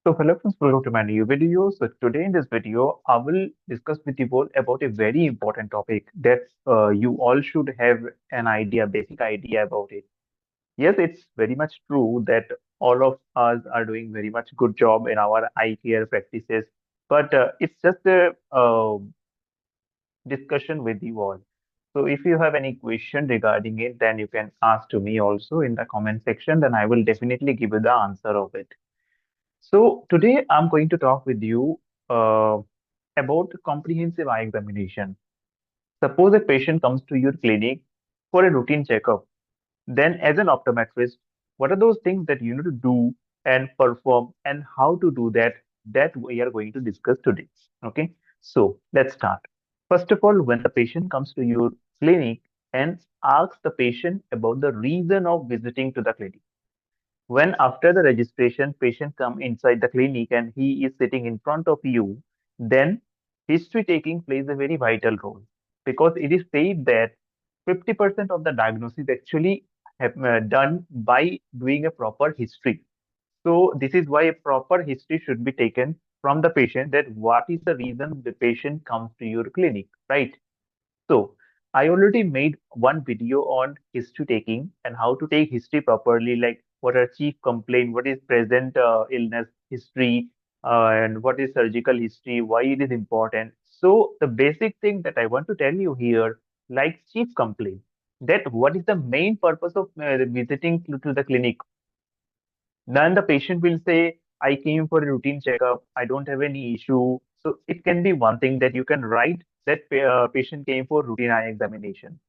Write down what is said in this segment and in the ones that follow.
So hello friends, welcome to my new video. So today in this video, I will discuss with you all about a very important topic that you all should have an idea, basic idea about it. Yes, it's very much true that all of us are doing very much good job in our eye care practices, but it's just a discussion with you all. So if you have any question regarding it, then you can ask to me also in the comment section, then I will definitely give you the answer of it. So today I'm going to talk with you about comprehensive eye examination. Suppose a patient comes to your clinic for a routine checkup. Then, as an optometrist, what are those things that you need to do and perform, and how to do that? That we are going to discuss today. Okay, so let's start. First of all, when the patient comes to your clinic and asks the patient about the reason of visiting to the clinic, when after the registration patient come inside the clinic and he is sitting in front of you, then history taking plays a very vital role because it is said that 50% of the diagnosis actually done by doing a proper history. So this is why a proper history should be taken from the patient, that what is the reason the patient comes to your clinic, right? So I already made one video on history taking and how to take history properly, like what are chief complaint, what is present illness history, and what is surgical history, why it is important. So the basic thing that I want to tell you here, like chief complaint, that what is the main purpose of visiting to the clinic. Then the patient will say, I came for a routine checkup. I don't have any issue. So it can be one thing that you can write that patient came for routine eye examination.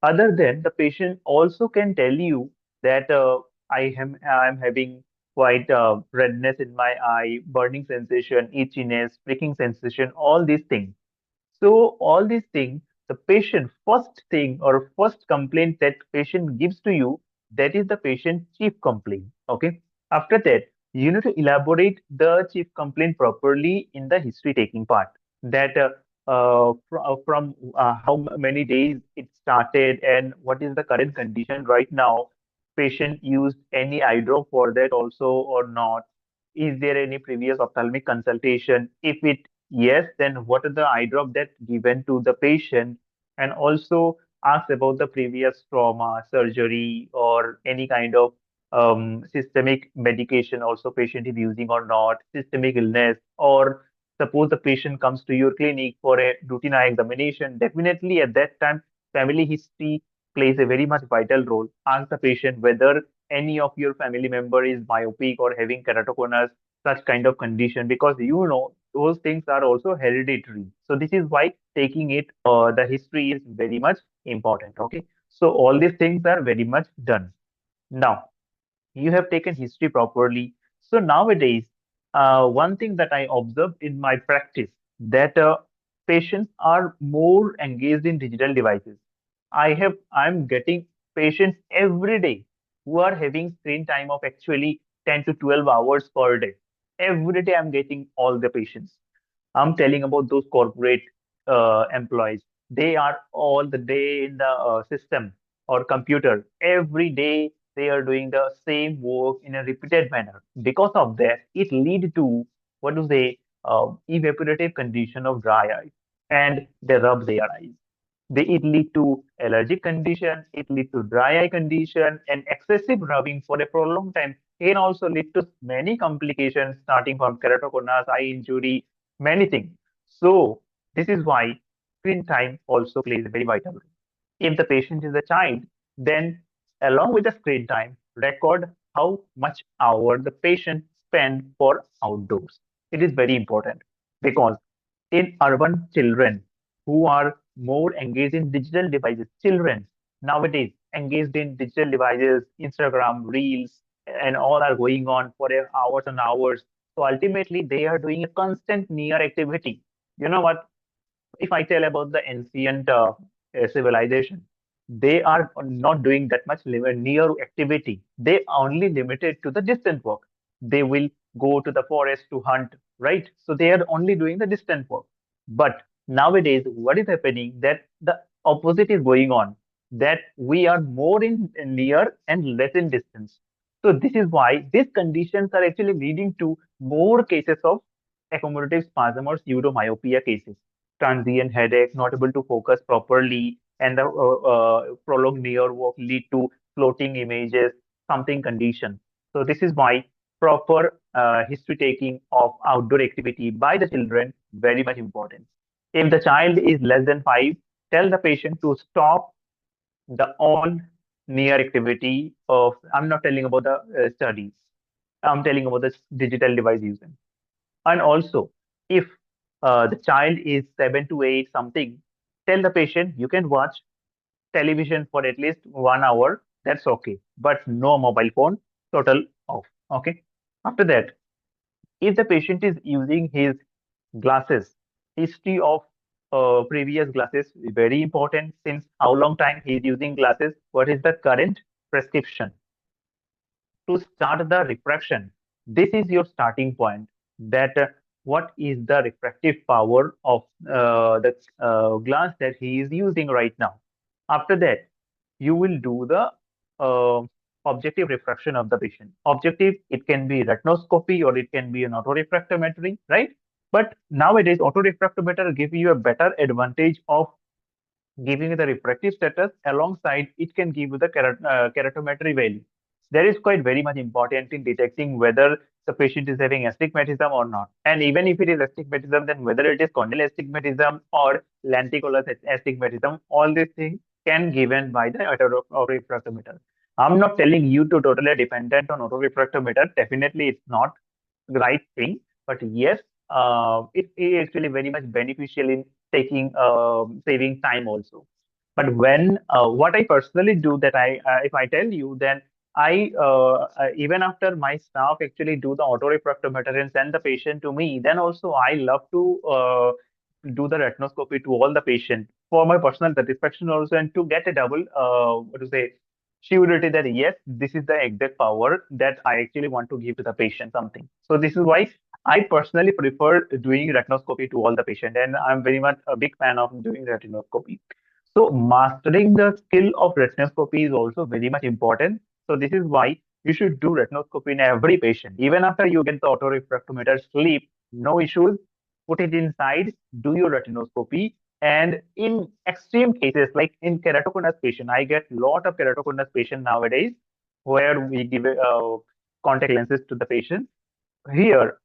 Other than the patient also can tell you that I'm having quite redness in my eye, burning sensation, itchiness, pricking sensation, all these things. So all these things, the patient first thing or first complaint that patient gives to you, that is the patient chief complaint. Okay. After that, you need to elaborate the chief complaint properly in the history taking part. That from how many days it started and what is the current condition right now. Patient used any eye drop for that also or not? Is there any previous ophthalmic consultation? If it yes, then what are the eye drop that given to the patient? And also ask about the previous trauma, surgery, or any kind of systemic medication also patient is using or not, systemic illness, or suppose the patient comes to your clinic for a routine eye examination, definitely at that time, family history plays a very much vital role. Ask the patient whether any of your family member is myopic or having keratoconus, such kind of condition, because you know those things are also hereditary. So this is why taking it, the history is very much important. Okay, so all these things are very much done. Now you have taken history properly. So nowadays, one thing that I observe in my practice, that patients are more engaged in digital devices. I'm getting patients every day who are having screen time of actually 10 to 12 hours per day. Every day I'm getting all the patients. I'm telling about those corporate employees. They are all the day in the system or computer. Every day they are doing the same work in a repeated manner. Because of that, it lead to what to say evaporative condition of dry eye, and they rub their eyes. It lead to allergic condition, it lead to dry eye condition, and excessive rubbing for a prolonged time can also lead to many complications starting from keratoconus, eye injury, many things. So this is why screen time also plays a very vital role. If the patient is a child, then along with the screen time, record how much hour the patient spend for outdoors. It is very important because in urban children who are more engaged in digital devices, children nowadays engaged in digital devices, Instagram, Reels, and all are going on for hours and hours. So ultimately, they are doing a constant near activity. You know what? If I tell about the ancient civilization, they are not doing that much near activity. They only limited to the distant work. They will go to the forest to hunt, right? So they are only doing the distant work. But nowadays, what is happening that the opposite is going on, that we are more in near and less in distance. So this is why these conditions are actually leading to more cases of accommodative spasm or pseudomyopia cases, transient headache, not able to focus properly, and the prolonged near work lead to floating images, something condition. So this is why proper history taking of outdoor activity by the children very much important. If the child is less than 5, tell the patient to stop the all near activity of. I'm not telling about the studies. I'm telling about the digital device using. And also, if the child is 7 to 8 something, tell the patient you can watch television for at least 1 hour. That's okay, but no mobile phone. Total off. Okay. After that, if the patient is using his glasses, history of previous glasses is very important. Since how long time he is using glasses? What is the current prescription? To start the refraction. This is your starting point. That what is the refractive power of the glass that he is using right now. After that, you will do the uh, objective refraction of the patient. Objective, it can be retinoscopy or it can be an autorefractometry, right? But nowadays, autorefractometer give you a better advantage of giving you the refractive status alongside it can give you the keratometry value. That is quite very much important in detecting whether the patient is having astigmatism or not. And even if it is astigmatism, then whether it is corneal astigmatism or lenticular astigmatism, all these things can given by the autorefractometer. I'm not telling you to totally dependent on autorefractometer. Definitely, it's not right thing. But yes, it is actually very much beneficial in taking saving time also. But when what I personally do that if I tell you, then even after my staff actually do the autorefractometer and send the patient to me, then also I love to do the retinoscopy to all the patient for my personal satisfaction also, and to get a double what to say surety that yes, this is the exact power that I actually want to give to the patient something. So this is why I personally prefer doing retinoscopy to all the patient, and I'm very much a big fan of doing retinoscopy. So mastering the skill of retinoscopy is also very much important. So this is why you should do retinoscopy in every patient. Even after you get the autorefractometer sleep, no issues, put it inside, do your retinoscopy. And in extreme cases, like in keratoconus patient, I get lot of keratoconus patient nowadays where we give contact lenses to the patient. Here,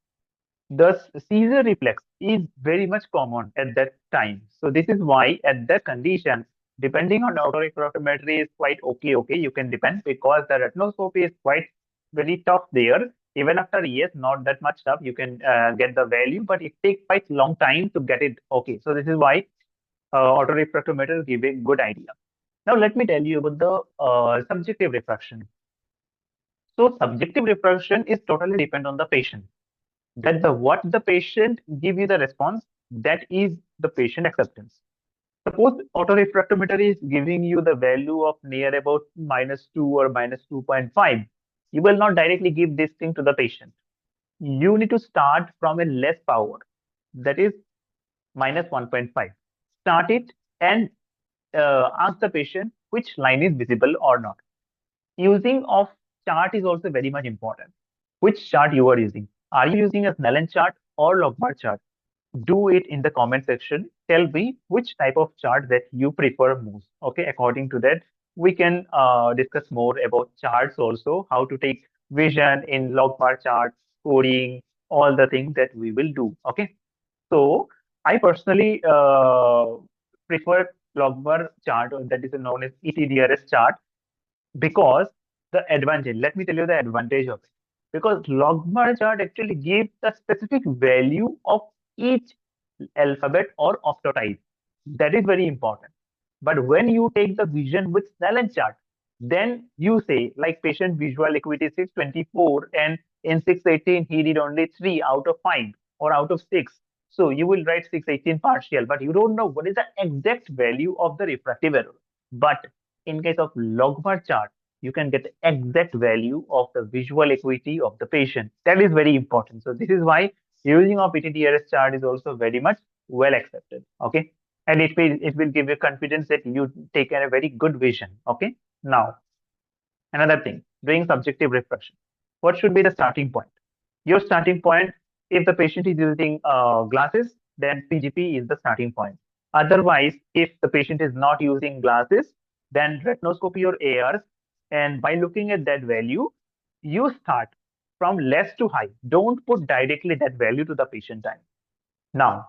the seizure reflex is very much common at that time. So this is why at that condition, depending on autorefractometry is quite okay. You can depend because the retinoscopy is quite very tough there. Even after years, not that much tough, you can get the value, but it takes quite long time to get it okay. So this is why autorefractometer give a good idea. Now let me tell you about the subjective refraction. So subjective refraction is totally depend on the patient that the what the patient give you the response, that is the patient acceptance. Suppose autorefractometer is giving you the value of near about -2 or -2.5. You will not directly give this thing to the patient. You need to start from a less power, that is -1.5. Start it and ask the patient which line is visible or not. Using of chart is also very much important. Which chart you are using? Are you using a Snellen chart or log bar chart? Do it in the comment section. Tell me which type of chart that you prefer most. Okay, according to that, we can discuss more about charts also, how to take vision in log bar chart, coding, all the things that we will do. Okay, so I personally prefer log bar chart, or that is known as ETDRS chart, because the advantage, let me tell you the advantage of it. Because logbar chart actually gives the specific value of each alphabet or octotype. That is very important. But when you take the vision with Snellen chart, then you say like patient visual acuity 624 and in 618 he did only 3 out of 5 or out of 6. So you will write 618 partial, but you don't know what is the exact value of the refractive error. But in case of logbar chart, you can get the exact value of the visual acuity of the patient. That is very important. So this is why using of ETDRS chart is also very much well accepted. Okay. And it will give you confidence that you take a very good vision. Okay. Now, another thing, doing subjective refraction. What should be the starting point? Your starting point, if the patient is using glasses, then PGP is the starting point. Otherwise, if the patient is not using glasses, then retinoscopy or ARs. And by looking at that value, you start from less to high. Don't put directly that value to the patient time. Now,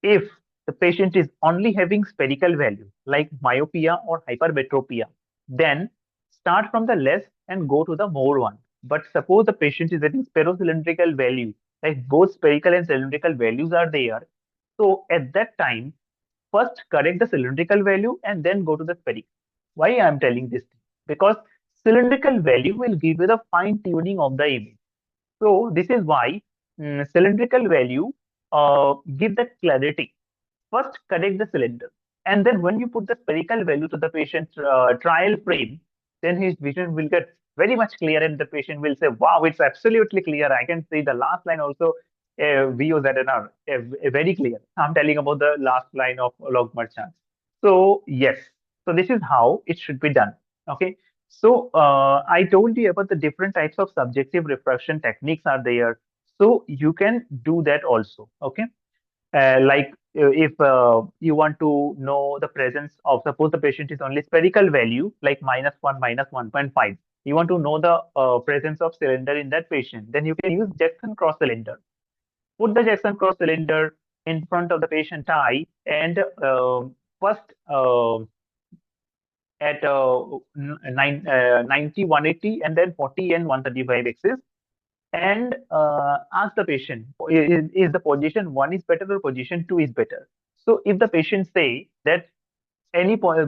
if the patient is only having spherical value like myopia or hypermetropia, then start from the less and go to the more one. But suppose the patient is having spherocylindrical value, like both spherical and cylindrical values are there. So at that time, first correct the cylindrical value and then go to the spherical. Why I am telling this? Because cylindrical value will give you the fine tuning of the image. So this is why cylindrical value give that clarity. First, correct the cylinder, and then when you put the spherical value to the patient's trial frame, then his vision will get very much clear, and the patient will say, "Wow, it's absolutely clear. I can see the last line also." VOZNR, very clear. I'm telling about the last line of log merchant. So yes, so this is how it should be done. Okay. So I told you about the different types of subjective refraction techniques are there. So you can do that also. Okay. Like if you want to know the presence of, suppose the patient is only spherical value like -1, -1.5. You want to know the presence of cylinder in that patient, then you can use Jackson cross cylinder. Put the Jackson cross cylinder in front of the patient eye and first at 90, 180 and then 40 and 135 axis, and ask the patient, is the position 1 is better or position 2 is better? So if the patient say that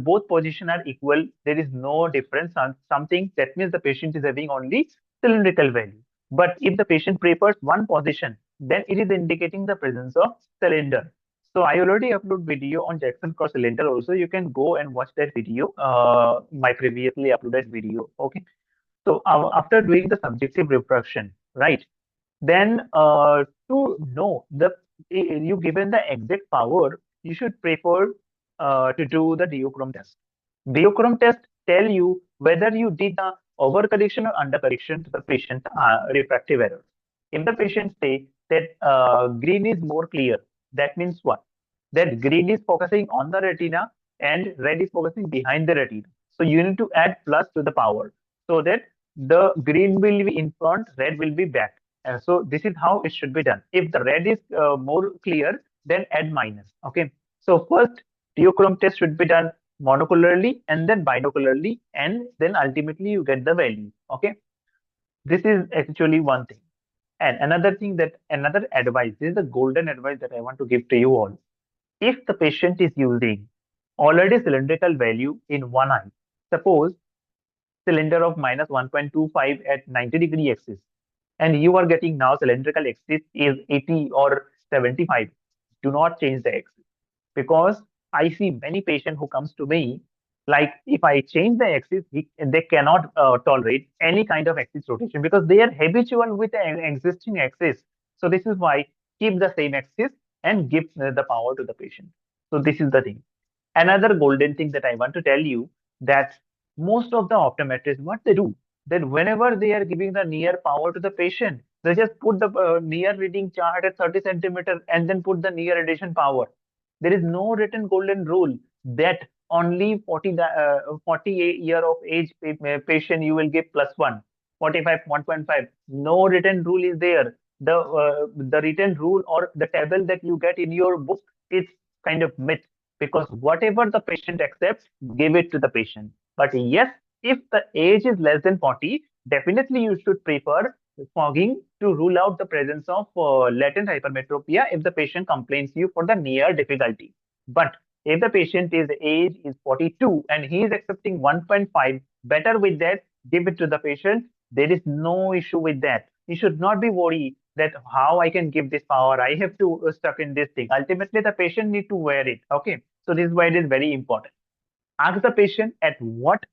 both position are equal, there is no difference on something, that means the patient is having only cylindrical value. But if the patient prefers one position, then it is indicating the presence of cylinder. So I already upload video on Jackson cross cylinder also. You can go and watch that video, my previously uploaded video. Okay. So after doing the subjective refraction, right? Then to know the you given the exact power, you should prefer to do the duochrome test. Duochrome test tell you whether you did the overcorrection or undercorrection to the patient refractive error. If the patient say that green is more clear, that means what? That green is focusing on the retina and red is focusing behind the retina. So you need to add plus to the power so that the green will be in front, red will be back. So this is how it should be done. If the red is more clear, then add minus. Okay. So first duochrome test should be done monocularly and then binocularly, and then ultimately you get the value. Okay. This is actually one thing. And another thing, that another advice, this is a golden advice that I want to give to you all. If the patient is using already cylindrical value in one eye, suppose cylinder of -1.25 at 90-degree axis, and you are getting now cylindrical axis is 80 or 75, do not change the axis, because I see many patients who comes to me, like if I change the axis, they cannot tolerate any kind of axis rotation because they are habitual with the existing axis. So this is why keep the same axis and give the power to the patient. So this is the thing. Another golden thing that I want to tell you, that most of the optometrists, what they do, that whenever they are giving the near power to the patient, they just put the near reading chart at 30 centimeter and then put the near radiation power. There is no written golden rule that only 48 year of age patient you will give plus one, 45, 1.5. No written rule is there. The written rule or the table that you get in your book is kind of myth, because whatever the patient accepts, give it to the patient. But yes, if the age is less than 40, definitely you should prefer fogging to rule out the presence of latent hypermetropia if the patient complains you for the near difficulty. But if the patient is age is 42 and he is accepting 1.5, better with that, give it to the patient. There is no issue with that. You should not be worried that how I can give this power. I have to stuck in this thing. Ultimately, the patient need to wear it. Okay. So this is why it is very important. Ask the patient at what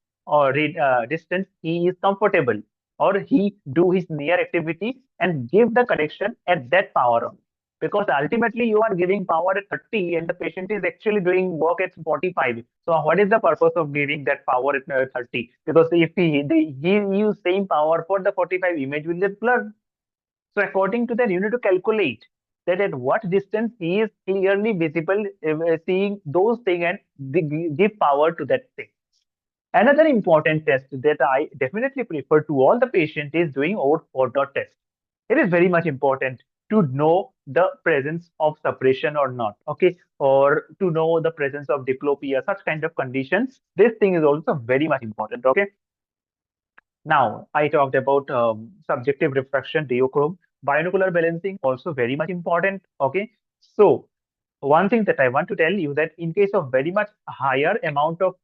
distance he is comfortable, or he do his near activity, and give the correction at that power on. Because ultimately you are giving power at 30 and the patient is actually doing work at 45. So what is the purpose of giving that power at 30? Because if he use same power for the 45, image will get blurred. So according to that, you need to calculate that at what distance he is clearly visible, seeing those things, and give power to that thing. Another important test that I definitely prefer to all the patient is doing ortho test. It is very much important to know the presence of suppression or not, okay, or to know the presence of diplopia, such kind of conditions. This thing is also very much important, okay. Now, I talked about subjective refraction, diochrome, binocular balancing, also very much important. Okay, so one thing that I want to tell you that in case of very much higher amount of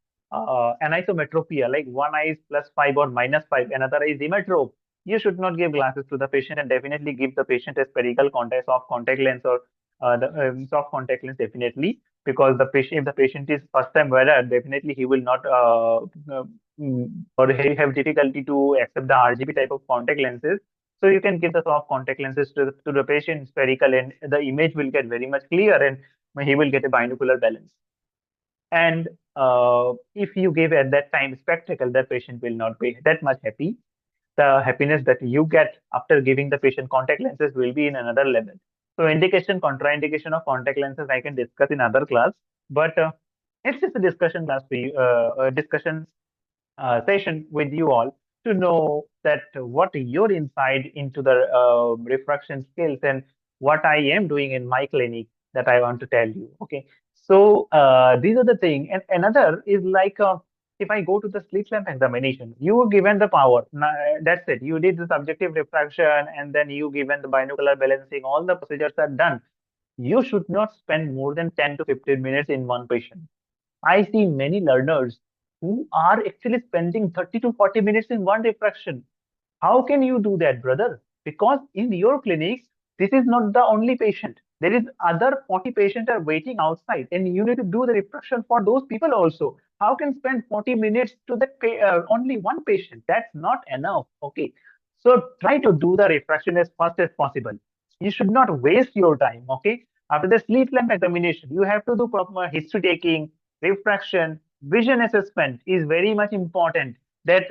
anisometropia, like one eye is +5 or -5, another eye is emmetrope, you should not give glasses to the patient and definitely give the patient a spherical contact, soft contact lens or the soft contact lens definitely because the patient, if the patient is first time wearer, definitely he will not or he have difficulty to accept the RGB type of contact lenses. So you can give the soft contact lenses to the patient spherical and the image will get very much clear and he will get a binocular balance. And if you give at that time spectacle, the patient will not be that much happy. The happiness that you get after giving the patient contact lenses will be in another level. So indication, contraindication of contact lenses, I can discuss in other class, but it's just a discussion class for you, discussion session with you all to know that what your insight into the refraction skills and what I am doing in my clinic that I want to tell you. Okay, so these are the thing. And another is like if I go to the slit lamp examination, you were given the power. That's it. You did the subjective refraction and then you given the binocular balancing. All the procedures are done. You should not spend more than 10 to 15 minutes in one patient. I see many learners who are actually spending 30 to 40 minutes in one refraction. How can you do that, brother? Because in your clinic, this is not the only patient. There is other 40 patients are waiting outside, and you need to do the refraction for those people also. How can spend 40 minutes to the only one patient? That's not enough. Okay, so try to do the refraction as fast as possible. You should not waste your time. Okay, after the slit lamp examination, you have to do proper history taking, refraction, vision assessment is very much important that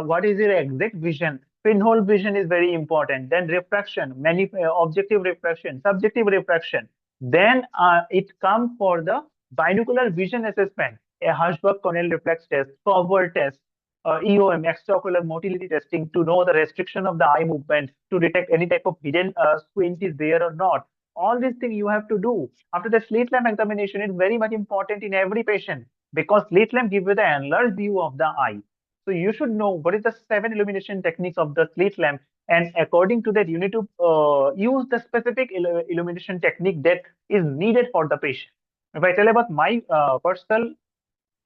what is your exact vision. Pinhole vision is very important. Then refraction, many objective refraction, subjective refraction. Then it comes for the binocular vision assessment, a Hirschberg corneal reflex test, cover test, EOM, extraocular motility testing to know the restriction of the eye movement to detect any type of hidden squint is there or not. All these things you have to do. After the slit lamp examination, it's very much important in every patient because slit lamp give you the enlarged view of the eye. So you should know what is the 7 illumination techniques of the slit lamp, and according to that, you need to use the specific illumination technique that is needed for the patient. If I tell about my personal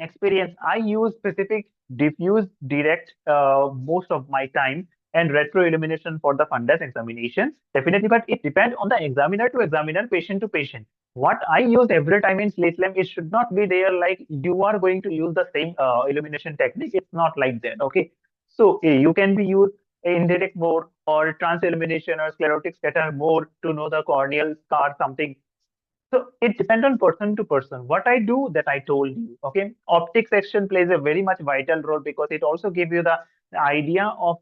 experience, I use specific diffuse direct most of my time and retro illumination for the fundus examination. Definitely, but it depends on the examiner to examiner, patient to patient. What I use every time in slit lamp, it should not be there like you are going to use the same illumination technique. It's not like that. Okay. So you can be used indirect mode or trans illumination or sclerotic scatter mode to know the corneal scar something. So it depends on person to person. What I do that I told you, okay, optic section plays a very much vital role because it also gives you the idea of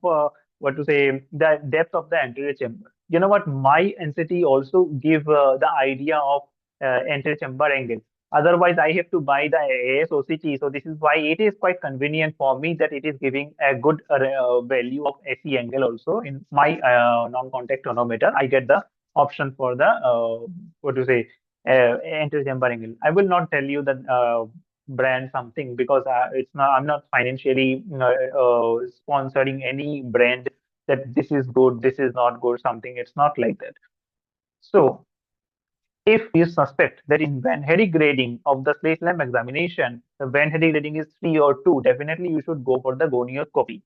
what to say the depth of the anterior chamber. You know what? My NCT also give the idea of anterior chamber angle. Otherwise, I have to buy the ASOCT. So this is why it is quite convenient for me that it is giving a good value of SE angle also in my non-contact tonometer. I get the option for the what to say anti-chamber angle. I will not tell you the brand something because it's not. I'm not financially sponsoring any brand that this is good, this is not good. Something. It's not like that. So if you suspect that in Van Hedy grading of the slit lamp examination, the Van Hedy grading is 3 or 2, definitely you should go for the gonioscopy.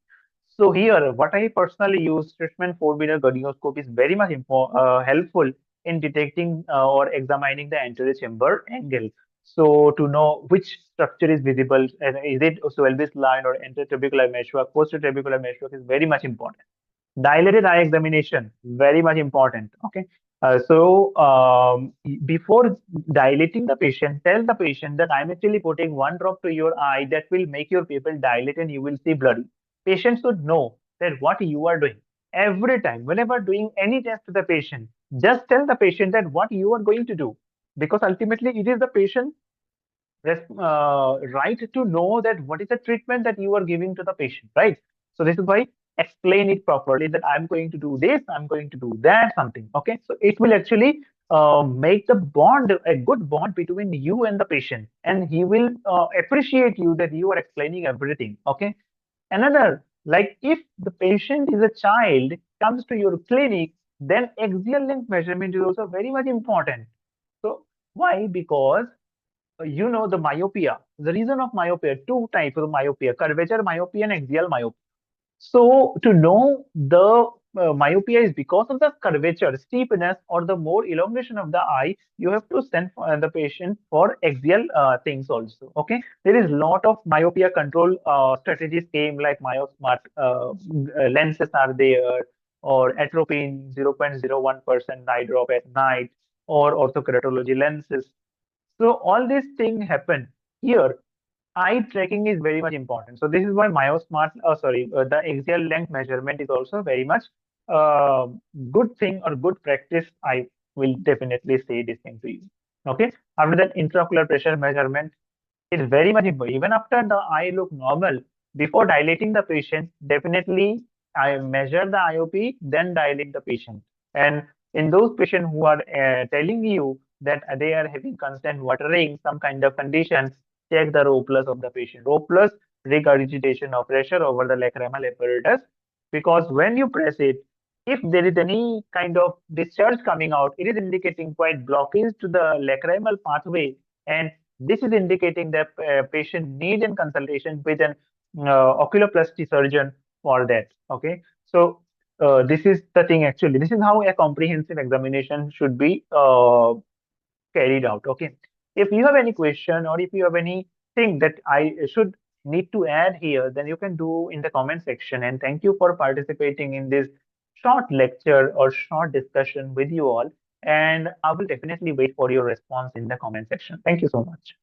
So here, what I personally use, treatment 4-meter gonioscope is very much helpful in detecting or examining the anterior chamber angle. So to know which structure is visible, and is it Swelby's line or anterotrabecular meshwork, posterotrabecular meshwork is very much important. Dilated eye examination, very much important. Okay. Before dilating the patient, tell the patient that I'm actually putting one drop to your eye that will make your pupil dilate and you will see bloody. Patient should know that what you are doing. every time, whenever doing any test to the patient, just tell the patient that what you are going to do, because ultimately it is the patient right to know that what is the treatment that you are giving to the patient, right? So this is why explain it properly that I'm going to do this, I'm going to do that, something. Okay, so it will actually make the bond a good bond between you and the patient, and he will appreciate you that you are explaining everything. Okay. Another, like if the patient is a child, comes to your clinic, then axial length measurement is also very much important. So why? Because the myopia. The reason of myopia, two types of myopia: curvature myopia and axial myopia. So to know the myopia is because of the curvature, steepness, or the more elongation of the eye, you have to send the patient for axial things also. Okay, there is lot of myopia control strategies came, like myosmart lenses are there, or atropine 0.01% eye drop at night, or orthokeratology lenses. So all these things happen here. Eye tracking is very much important. So this is why the axial length measurement is also very much uh, good thing or good practice. I will definitely say this thing to you. Okay. After that, intraocular pressure measurement is very much important. Even after the eye look normal, before dilating the patient, definitely I measure the IOP, then dilate the patient. And in those patients who are telling you that they are having constant watering, some kind of condition, check the Rho plus of the patient. Rho plus, regurgitation of pressure over the lacrimal apparatus, because when you press it, if there is any kind of discharge coming out, it is indicating quite blockage to the lacrimal pathway, and this is indicating that patient need a consultation with an oculoplasty surgeon for that. Okay, so this is the thing actually. This is how a comprehensive examination should be carried out. Okay. If you have any question, or if you have anything that I should need to add here, then you can do in the comment section. And thank you for participating in this short lecture or short discussion with you all. And I will definitely wait for your response in the comment section. Thank you so much.